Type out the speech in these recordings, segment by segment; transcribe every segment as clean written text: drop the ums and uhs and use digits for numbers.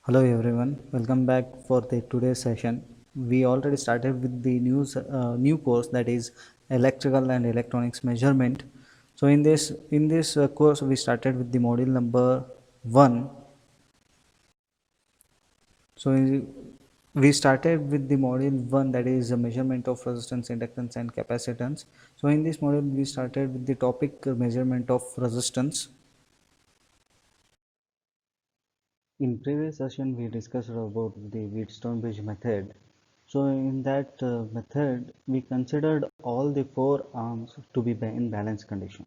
Hello everyone, welcome back for the today's session. We already started with the new course, that is electrical and electronics measurement. So in this course we started with the module number 1. So we started with the module 1, that is the measurement of resistance, inductance and capacitance. So in this module we started with the topic measurement of resistance. In previous session, we discussed about the Wheatstone bridge method. So in that method, we considered all the four arms to be in balance condition.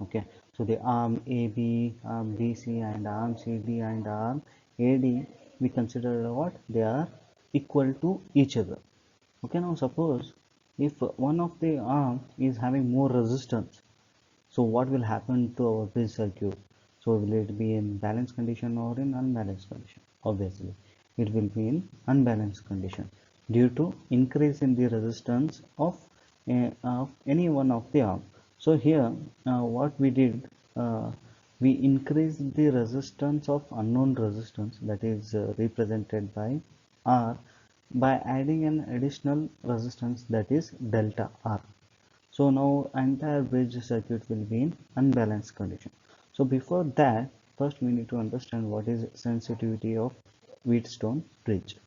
Okay, so the arm AB, arm BC, and arm CD and arm AD, we consider what they are equal to each other. Okay, now suppose if one of the arm is having more resistance, so what will happen to our bridge circuit? So will it be in balanced condition or in unbalanced condition? Obviously, it will be in unbalanced condition due to increase in the resistance of any one of the arm. So here, what we did, we increased the resistance of unknown resistance, that is represented by R, by adding an additional resistance, that is delta R. So now entire bridge circuit will be in unbalanced condition. So before that, first we need to understand what is sensitivity of Wheatstone bridge.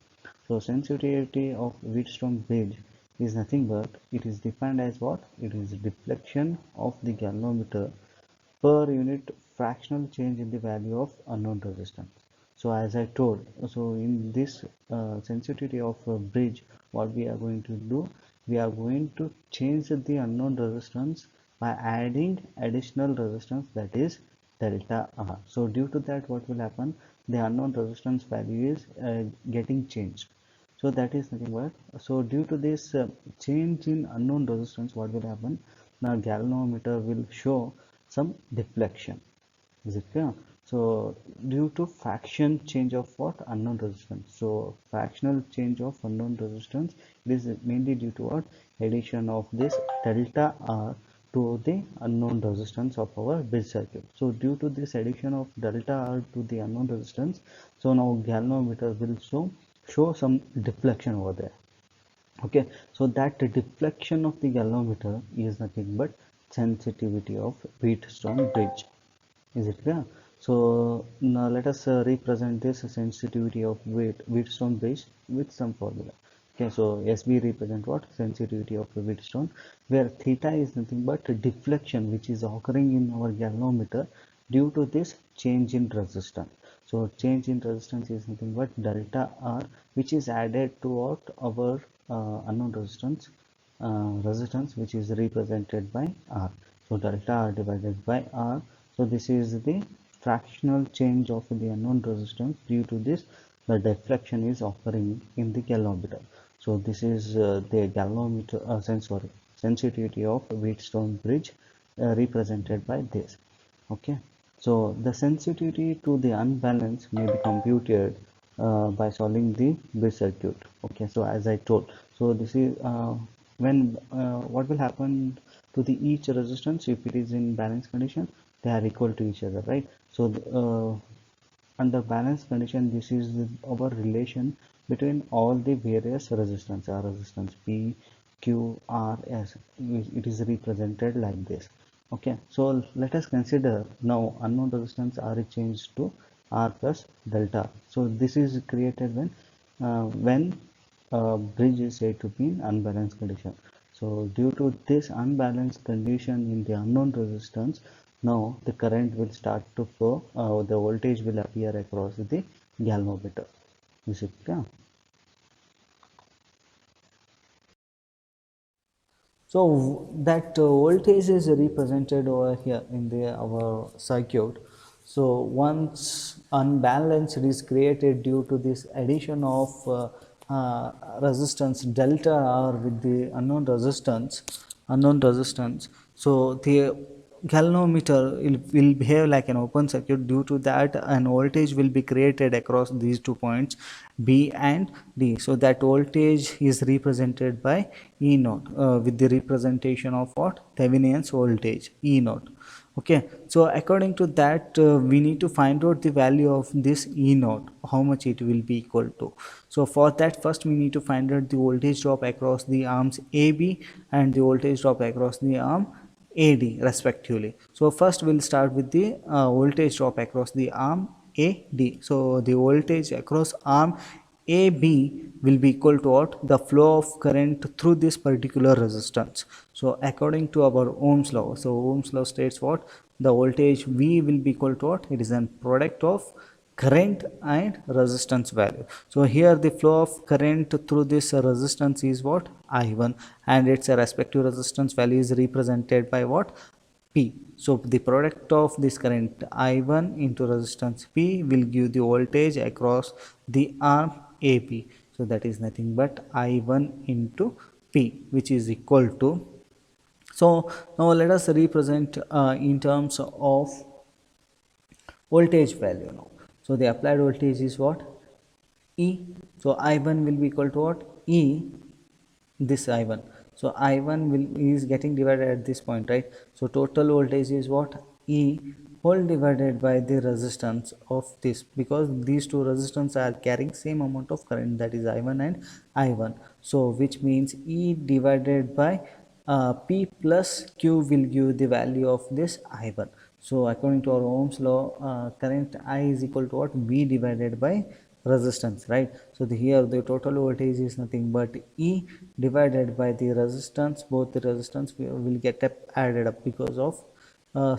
So sensitivity of Wheatstone bridge is nothing but it is defined as what? It is deflection of the galvanometer per unit fractional change in the value of unknown resistance. So as I told, so in this sensitivity of a bridge, what we are going to do, we are going to change the unknown resistance by adding additional resistance, that is delta R. So due to that, what will happen, the unknown resistance value is getting changed. So that is nothing but, so due to this change in unknown resistance, what will happen, the galvanometer will show some deflection. Is it clear? So due to fraction change of what? Unknown resistance. So fractional change of unknown resistance, it is mainly due to what? Addition of this delta R to the unknown resistance of our bridge circuit. So due to this addition of delta R to the unknown resistance, so now galvanometer will show some deflection over there. Okay, so that deflection of the galvanometer is nothing but sensitivity of Wheatstone bridge. Is it clear? So now let us represent this sensitivity of Wheatstone bridge with some formula. Okay, so SB represent what? Sensitivity of the Wheatstone, where theta is nothing but deflection which is occurring in our galvanometer due to this change in resistance. So change in resistance is nothing but delta R, which is added to what? Our unknown resistance which is represented by R. So delta R divided by R. So this is the fractional change of the unknown resistance. Due to this, the deflection is occurring in the galvanometer. So this is the galvanometer sensitivity of Wheatstone bridge represented by this. Okay, so the sensitivity to the unbalance may be computed by solving the bridge circuit. Okay, so as I told, so this is when what will happen to the each resistance if it is in balance condition, they are equal to each other, right? So under balance condition, this is our relation between all the various resistance, R resistance P, Q, R, S. It is represented like this. Okay, so let us consider now unknown resistance R is changed to R plus delta. So this is created when bridge is said to be in unbalanced condition. So due to this unbalanced condition in the unknown resistance, now the current will start to flow, the voltage will appear across the galvanometer. Is it clear? So that voltage is represented over here in the our circuit. So once unbalance is created due to this addition of resistance delta R with the unknown resistance. So the galvanometer will behave like an open circuit. Due to that, an voltage will be created across these 2 points B and D. So that voltage is represented by E naught with the representation of what? Thevenin's voltage E naught. Okay, so according to that, we need to find out the value of this E naught, how much it will be equal to. So for that, first we need to find out the voltage drop across the arms AB and the voltage drop across the arm AD respectively. So first we'll start with the voltage drop across the arm AD. So the voltage across arm AB will be equal to what? The flow of current through this particular resistance. So according to our Ohm's law, so Ohm's law states what? The voltage V will be equal to what? It is a product of current and resistance value. So here the flow of current through this resistance is what? I1, and its respective resistance value is represented by what? P. So the product of this current I1 into resistance P will give the voltage across the arm AB. So that is nothing but I1 into P, which is equal to. So now let us represent in terms of voltage value now. So the applied voltage is what? E. So I1 will be equal to what? E, this I1. So I1 is getting divided at this point, right? So total voltage is what? E whole divided by the resistance of this, because these two resistance are carrying same amount of current, that is I1 and I1. So which means E divided by P plus Q will give the value of this I1. So according to our Ohm's law, current I is equal to what? V divided by resistance, right? So here the total voltage is nothing but E divided by the resistance. Both the resistance will get added up because of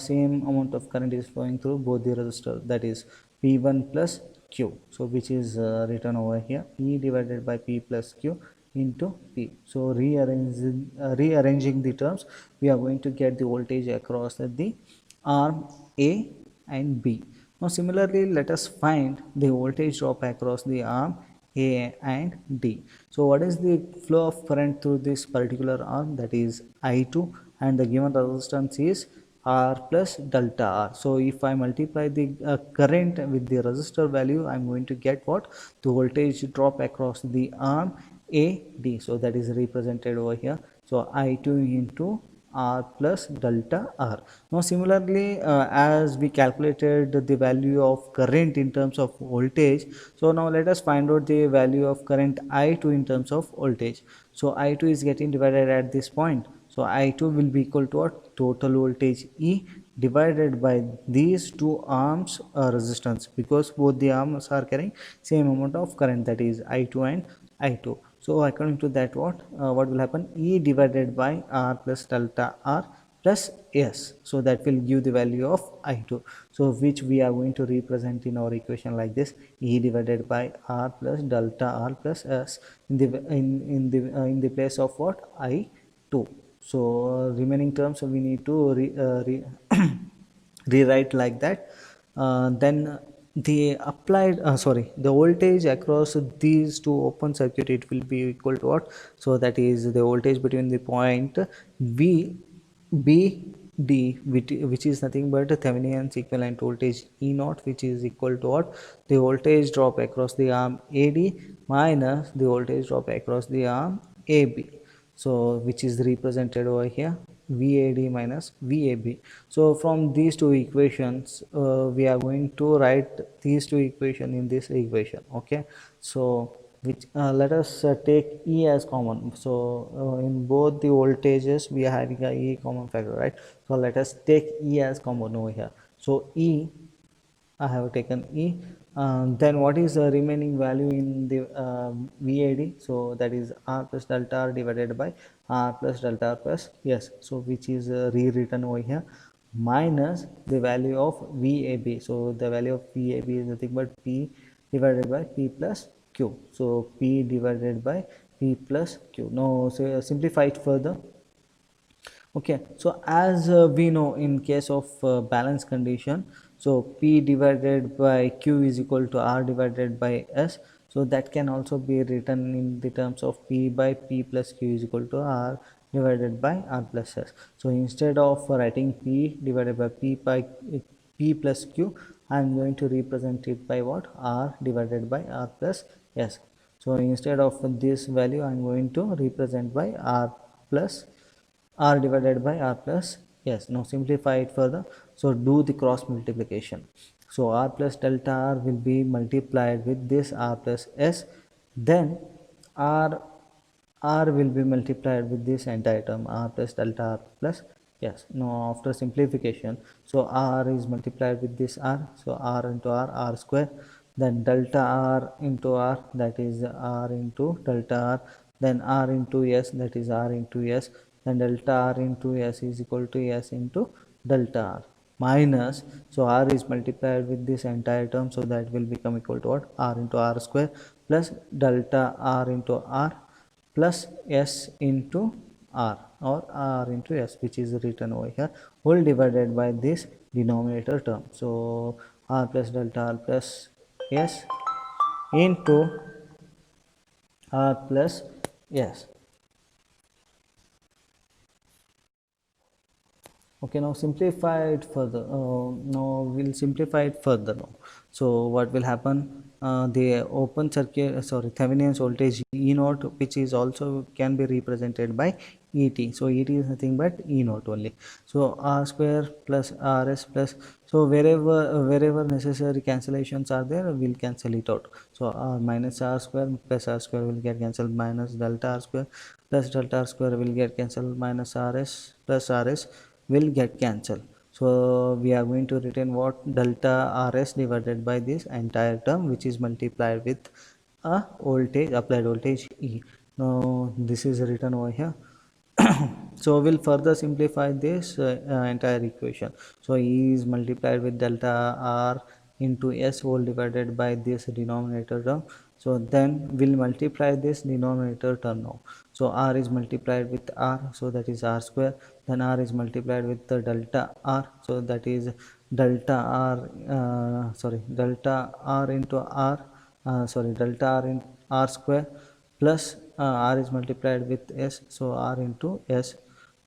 same amount of current is flowing through both the resistor, that is P1 plus Q. So which is written over here, E divided by P plus Q into P. So rearranging the terms, we are going to get the voltage across the arm A and B. Now similarly, let us find the voltage drop across the arm A and D. So what is the flow of current through this particular arm? That is I2, and the given resistance is R plus delta R. So if I multiply the current with the resistor value, I am going to get what? The voltage drop across the arm AD. So that is represented over here. So I2 into R plus delta R. Now similarly, as we calculated the value of current in terms of voltage, so now let us find out the value of current I2 in terms of voltage. So I2 is getting divided at this point. So I2 will be equal to what? Total voltage E divided by these two arms resistance, because both the arms are carrying same amount of current, that is I2 and I2. So according to that, what will happen? E divided by R plus delta R plus S. So that will give the value of I2. So which we are going to represent in our equation like this: E divided by R plus delta R plus S in the place of what? I2. So remaining terms we need to rewrite like that. Then the applied the voltage across these two open circuit, it will be equal to what? So that is the voltage between the point V B D, which is nothing but Thevenin's equivalent voltage E naught, which is equal to what? The voltage drop across the arm AD minus the voltage drop across the arm AB. So which is represented over here, VAD minus VAB. So from these two equations, we are going to write these two equations in this equation. Okay, so which let us take E as common. So in both the voltages we are having a E common factor, right? So let us take E as common over here. So E, I have taken E. Then what is the remaining value in the VAD? So that is R plus delta R divided by R plus delta R plus S. So which is rewritten over here, minus the value of VAB. So the value of VAB is nothing but P divided by P plus Q. So P divided by P plus Q. Now so simplify it further. Okay, so as we know, in case of balance condition, so P divided by Q is equal to R divided by S. So that can also be written in the terms of P by P plus Q is equal to R divided by R plus S. So instead of writing P divided by P plus Q, I am going to represent it by what? R divided by R plus S. So instead of this value, I am going to represent by R plus R divided by R plus S. Now simplify it further. So do the cross multiplication. So r plus delta r will be multiplied with this r plus s, then r will be multiplied with this entire term r plus delta r plus, yes, now after simplification, so r is multiplied with this r, so r into r square, then delta r into r, that is r into delta r, then r into s, that is r into s, then delta r into s is equal to s into delta r, minus, so r is multiplied with this entire term, so that will become equal to what, r into r square plus delta r into r plus s into r, or r into s, which is written over here, whole divided by this denominator term. So r plus delta r plus s into r plus s. Okay, now simplify it further. Now we'll simplify it further now. So what will happen, the open circuit, sorry, Thevenin's voltage E naught, which is also can be represented by ET. So ET is nothing but E naught only. So R square plus RS plus, so wherever necessary cancellations are there, we'll cancel it out. So R minus R square plus R square will get cancelled, minus delta R square plus delta R square will get cancelled, minus RS plus RS will get cancelled. So we are going to retain what, delta rs divided by this entire term, which is multiplied with a voltage, applied voltage E. Now this is written over here. So we'll further simplify this entire equation. So E is multiplied with delta R into S whole divided by this denominator term. So then we'll multiply this denominator term now. So R is multiplied with R, so that is R square, then R is multiplied with the delta R, so that is delta R, delta R into R, delta R in R square plus R is multiplied with S, so R into S,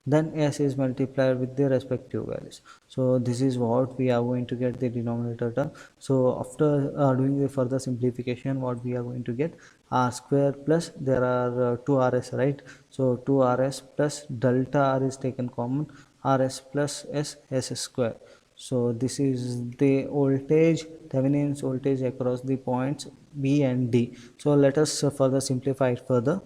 then S is multiplied with the respective values. So this is what we are going to get the denominator term. So after doing the further simplification, what we are going to get, R square plus, there are 2rs, right? So 2rs plus delta R is taken common, rs plus s square. So this is the voltage, Thevenin's voltage across the points B and D. So let us further simplify it further.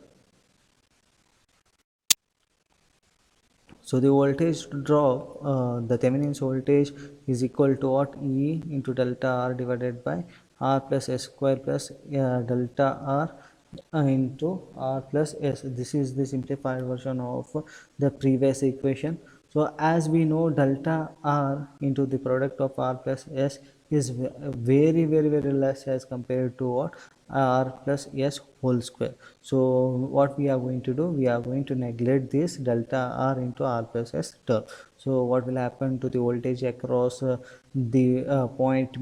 So the voltage drop, the Thevenin's voltage is equal to what, E into delta R divided by R plus S square plus delta R into R plus S. This is the simplified version of the previous equation. So as we know, delta R into the product of R plus S is very less as compared to what, R plus S whole square. So what we are going to do, we are going to neglect this delta R into R plus S term. So what will happen to the voltage across the point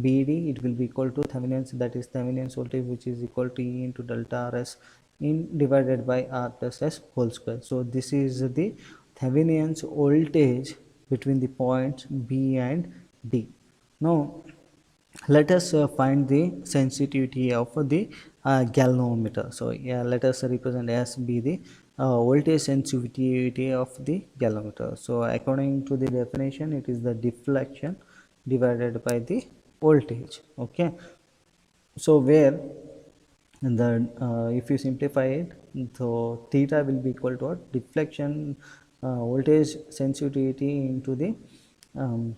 BD, it will be equal to Thevenin's, that is Thevenin's voltage, which is equal to E into delta RS in divided by R plus S whole square. So this is the Thevenin's voltage between the points B and D. Now let us find the sensitivity of the galvanometer. So yeah, let us represent as be the voltage sensitivity of the galvanometer. So according to the definition, it is the deflection divided by the voltage. Okay, so where the if you simplify it, so theta will be equal to what, deflection voltage sensitivity into the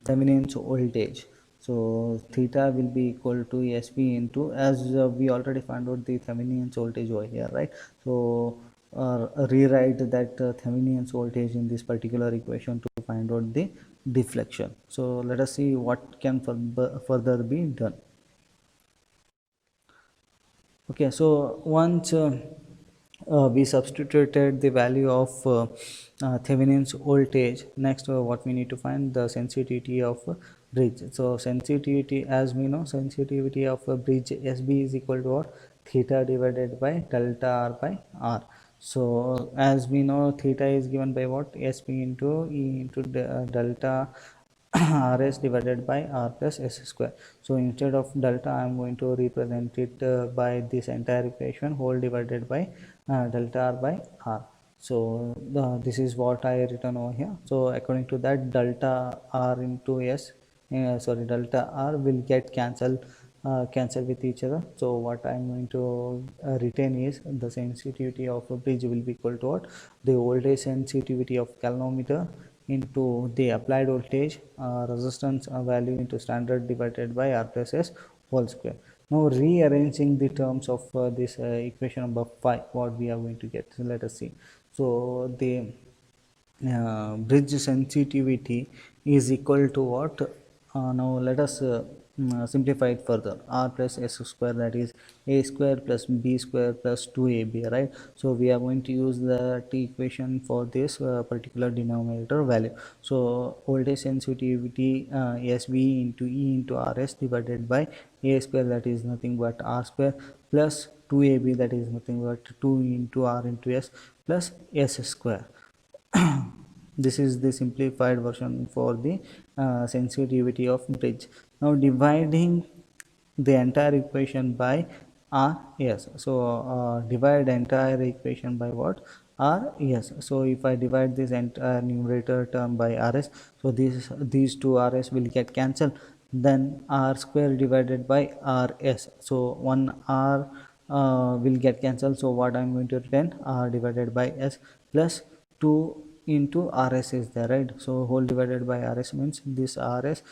Thevenin's voltage. So theta will be equal to SV into, as we already found out the Thevenin's voltage over here, right? So rewrite that Thevenin's voltage in this particular equation to find out the deflection. So let us see what can further be done. Okay, so once we substituted the value of Thevenin's voltage, next what we need to find, the sensitivity of bridge. So sensitivity, as we know, sensitivity of a bridge SB is equal to what, theta divided by delta R by R. So as we know, theta is given by what, SB into E into delta rs divided by r plus s square. So instead of delta, I am going to represent it by this entire equation whole divided by delta r by r. This is what I written over here. So according to that, delta R into S, delta R will get cancelled with each other. So what I'm going to retain is the sensitivity of a bridge will be equal to what? The voltage sensitivity of galvanometer into the applied voltage resistance value into standard divided by R plus S whole square. Now rearranging the terms of this equation number 5, what we are going to get. So let us see. So the bridge sensitivity is equal to what? Now let us simplify it further. R plus S square, that is A square plus B square plus 2AB, right? So we are going to use the T equation for this particular denominator value. So voltage sensitivity SV into E into RS divided by A square, that is nothing but R square, plus 2AB, that is nothing but 2 into R into S, plus S square. This is the simplified version for the sensitivity of bridge. Now dividing the entire equation by R, yes. So divide entire equation by what? R, yes. So if I divide this entire numerator term by RS, so these two RS will get cancelled. Then R square divided by RS. So one R will get cancelled. So what I'm going to retain? R divided by S plus 2 into RS is there, right? So whole divided by RS means this RS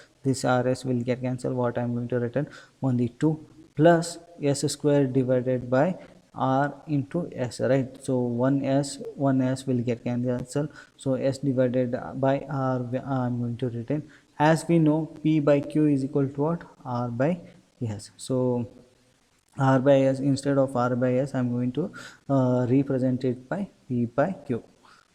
will get cancelled. What I'm going to return? Only 2 plus S square divided by R into S, right? So 1S will get cancelled. So S divided by R I'm going to retain. As we know, P by Q is equal to what? R by S. So R by S, instead of R by S, I'm going to represent it by P by Q.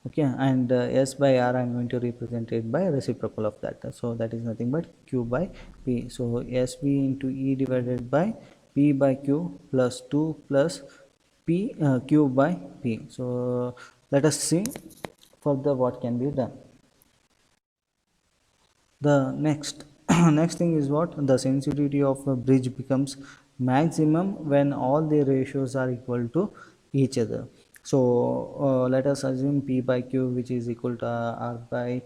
Okay, and S by R, I'm going to represent it by reciprocal of that. So that is nothing but Q by P. So SV into E divided by P by Q plus 2 plus Q by P. So let us see further what can be done. The next next thing is what? The sensitivity of a bridge becomes maximum when all the ratios are equal to each other. So let us assume P by Q, which is equal to R by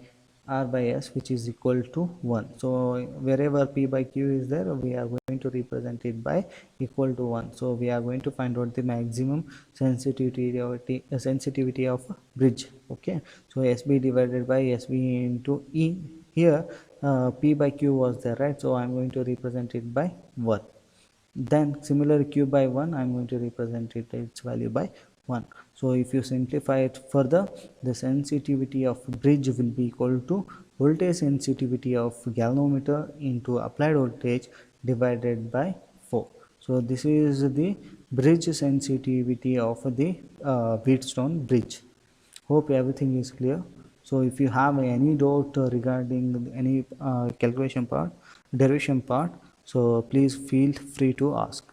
S, which is equal to 1. So wherever P by Q is there, we are going to represent it by equal to 1. So we are going to find out the maximum sensitivity of bridge. Okay, so SB divided by SB into E. Here P by Q was there, right? So I'm going to represent it by 1. Then similar Q by 1, I'm going to represent its value by 1. So if you simplify it further, the sensitivity of bridge will be equal to voltage sensitivity of galvanometer into applied voltage divided by 4. So this is the bridge sensitivity of the Wheatstone bridge. Hope everything is clear. So if you have any doubt regarding any calculation part, derivation part, so please feel free to ask.